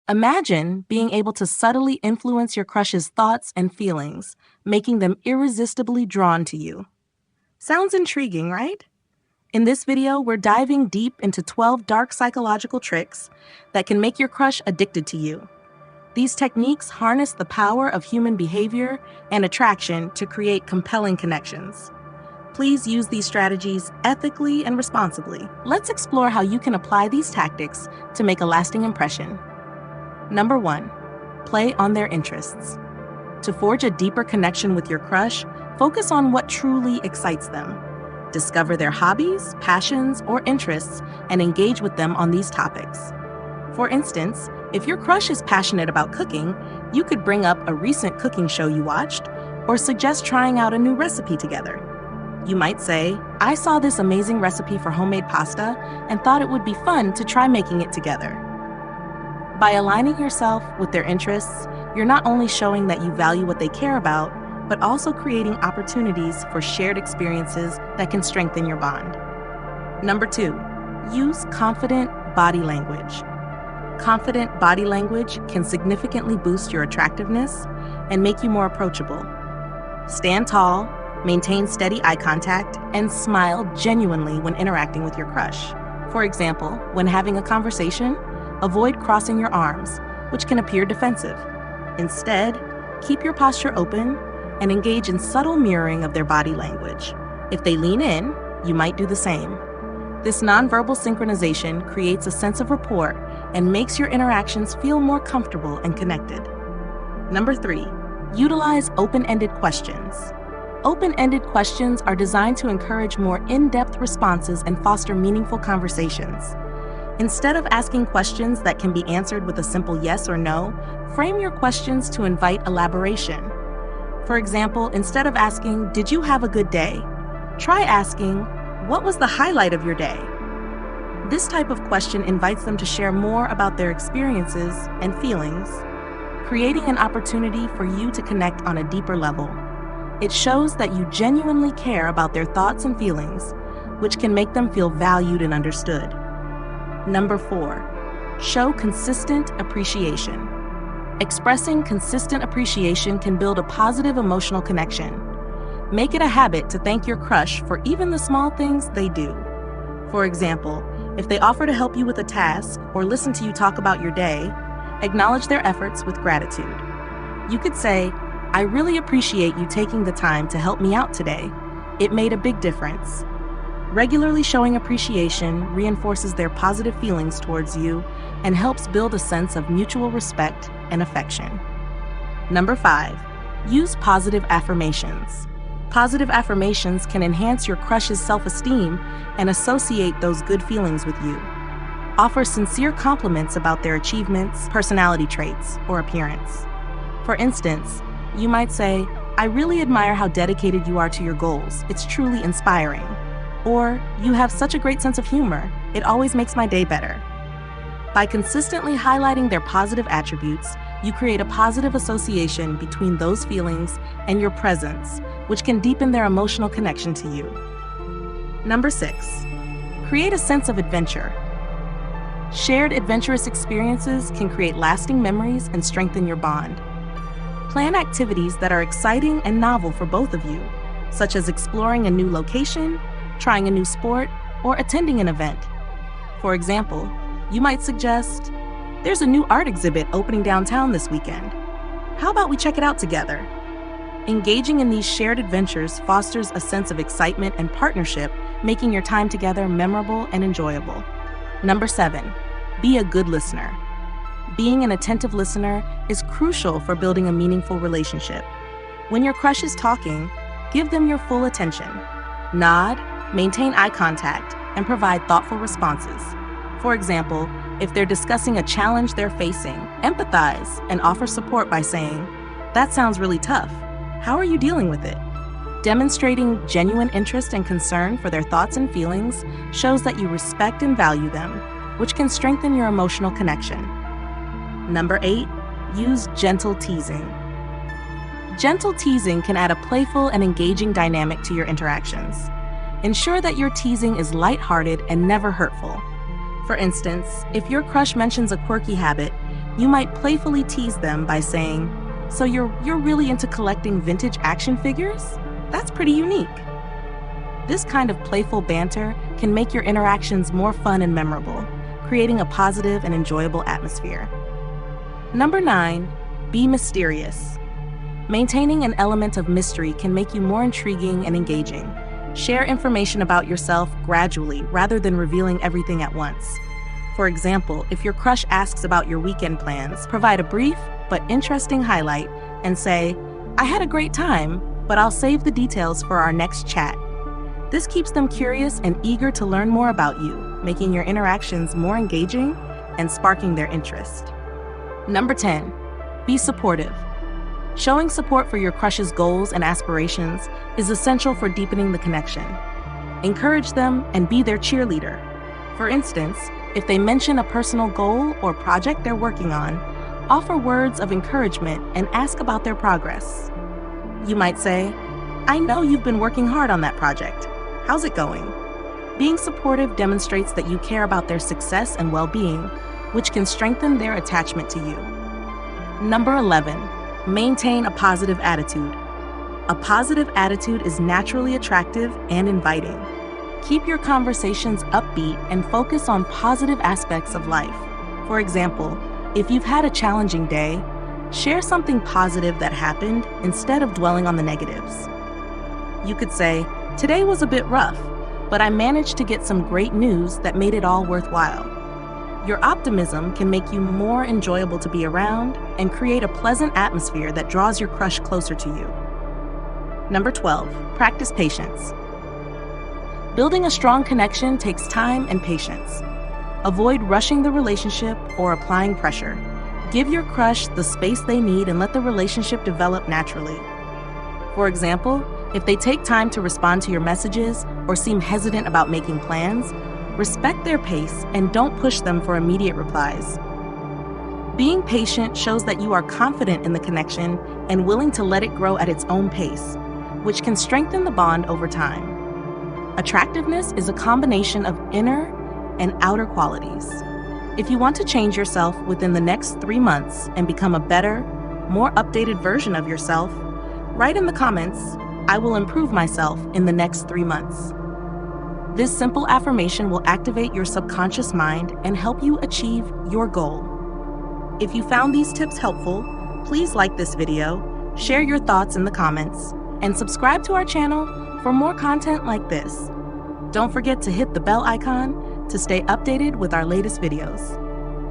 Imagine being able to subtly influence your crush's thoughts and feelings, making them irresistibly drawn to you. Sounds intriguing, right? In this video, we're diving deep into 12 dark psychological tricks that can make your crush addicted to you. These techniques harness the power of human behavior and attraction to create compelling connections. Please use these strategies ethically and responsibly. Let's explore how you can apply these tactics to make a lasting impression. Number 1, play on their interests. To forge a deeper connection with your crush, focus on what truly excites them. Discover their hobbies, passions, or interests and engage with them on these topics. For instance, if your crush is passionate about cooking, you could bring up a recent cooking show you watched or suggest trying out a new recipe together. You might say, "I saw this amazing recipe for homemade pasta and thought it would be fun to try making it together." By aligning yourself with their interests, you're not only showing that you value what they care about, but also creating opportunities for shared experiences that can strengthen your bond. Number 2, use confident body language. Confident body language can significantly boost your attractiveness and make you more approachable. Stand tall, maintain steady eye contact, and smile genuinely when interacting with your crush. For example, when having a conversation, avoid crossing your arms, which can appear defensive. Instead, keep your posture open and engage in subtle mirroring of their body language. If they lean in, you might do the same. This nonverbal synchronization creates a sense of rapport and makes your interactions feel more comfortable and connected. Number 3, utilize open-ended questions. Open-ended questions are designed to encourage more in-depth responses and foster meaningful conversations. Instead of asking questions that can be answered with a simple yes or no, frame your questions to invite elaboration. For example, instead of asking, "Did you have a good day?" try asking, "What was the highlight of your day?" This type of question invites them to share more about their experiences and feelings, creating an opportunity for you to connect on a deeper level. It shows that you genuinely care about their thoughts and feelings, which can make them feel valued and understood. Number 4, show consistent appreciation. Expressing consistent appreciation can build a positive emotional connection. Make it a habit to thank your crush for even the small things they do. For example, if they offer to help you with a task or listen to you talk about your day, acknowledge their efforts with gratitude. You could say, "I really appreciate you taking the time to help me out today. It made a big difference." Regularly showing appreciation reinforces their positive feelings towards you and helps build a sense of mutual respect and affection. Number 5, use positive affirmations. Positive affirmations can enhance your crush's self-esteem and associate those good feelings with you. Offer sincere compliments about their achievements, personality traits, or appearance. For instance, you might say, "I really admire how dedicated you are to your goals. It's truly inspiring." Or, "You have such a great sense of humor. It always makes my day better." By consistently highlighting their positive attributes, you create a positive association between those feelings and your presence, which can deepen their emotional connection to you. Number 6, create a sense of adventure. Shared adventurous experiences can create lasting memories and strengthen your bond. Plan activities that are exciting and novel for both of you, such as exploring a new location, trying a new sport, or attending an event. For example, you might suggest, "There's a new art exhibit opening downtown this weekend. How about we check it out together?" Engaging in these shared adventures fosters a sense of excitement and partnership, making your time together memorable and enjoyable. Number 7, be a good listener. Being an attentive listener is crucial for building a meaningful relationship. When your crush is talking, give them your full attention. Nod, maintain eye contact, and provide thoughtful responses. For example, if they're discussing a challenge they're facing, empathize and offer support by saying, "That sounds really tough. How are you dealing with it?" Demonstrating genuine interest and concern for their thoughts and feelings shows that you respect and value them, which can strengthen your emotional connection. Number 8, use gentle teasing. Gentle teasing can add a playful and engaging dynamic to your interactions. Ensure that your teasing is lighthearted and never hurtful. For instance, if your crush mentions a quirky habit, You might playfully tease them by saying, "So you're really into collecting vintage action figures? That's pretty unique." This kind of playful banter can make your interactions more fun and memorable, creating a positive and enjoyable atmosphere. Number 9, be mysterious. Maintaining an element of mystery can make you more intriguing and engaging. Share information about yourself gradually rather than revealing everything at once. For example, if your crush asks about your weekend plans, provide a brief but interesting highlight and say, "I had a great time, but I'll save the details for our next chat." This keeps them curious and eager to learn more about you, making your interactions more engaging and sparking their interest. Number 10, be supportive. Showing support for your crush's goals and aspirations is essential for deepening the connection. Encourage them and be their cheerleader. For instance, if they mention a personal goal or project they're working on, offer words of encouragement and ask about their progress. You might say, "I know you've been working hard on that project. How's it going?" Being supportive demonstrates that you care about their success and well-being, which can strengthen their attachment to you. Number 11, maintain a positive attitude. A positive attitude is naturally attractive and inviting. Keep your conversations upbeat and focus on positive aspects of life. For example, if you've had a challenging day, share something positive that happened instead of dwelling on the negatives. You could say, "Today was a bit rough, but I managed to get some great news that made it all worthwhile." Your optimism can make you more enjoyable to be around and create a pleasant atmosphere that draws your crush closer to you. Number 12, practice patience. Building a strong connection takes time and patience. Avoid rushing the relationship or applying pressure. Give your crush the space they need and let the relationship develop naturally. For example, if they take time to respond to your messages or seem hesitant about making plans, respect their pace and don't push them for immediate replies. Being patient shows that you are confident in the connection and willing to let it grow at its own pace, which can strengthen the bond over time. Attractiveness is a combination of inner and outer qualities. If you want to change yourself within the next 3 months and become a better, more updated version of yourself, write in the comments, "I will improve myself in the next 3 months." This simple affirmation will activate your subconscious mind and help you achieve your goal. If you found these tips helpful, please like this video, share your thoughts in the comments, and subscribe to our channel for more content like this. Don't forget to hit the bell icon to stay updated with our latest videos.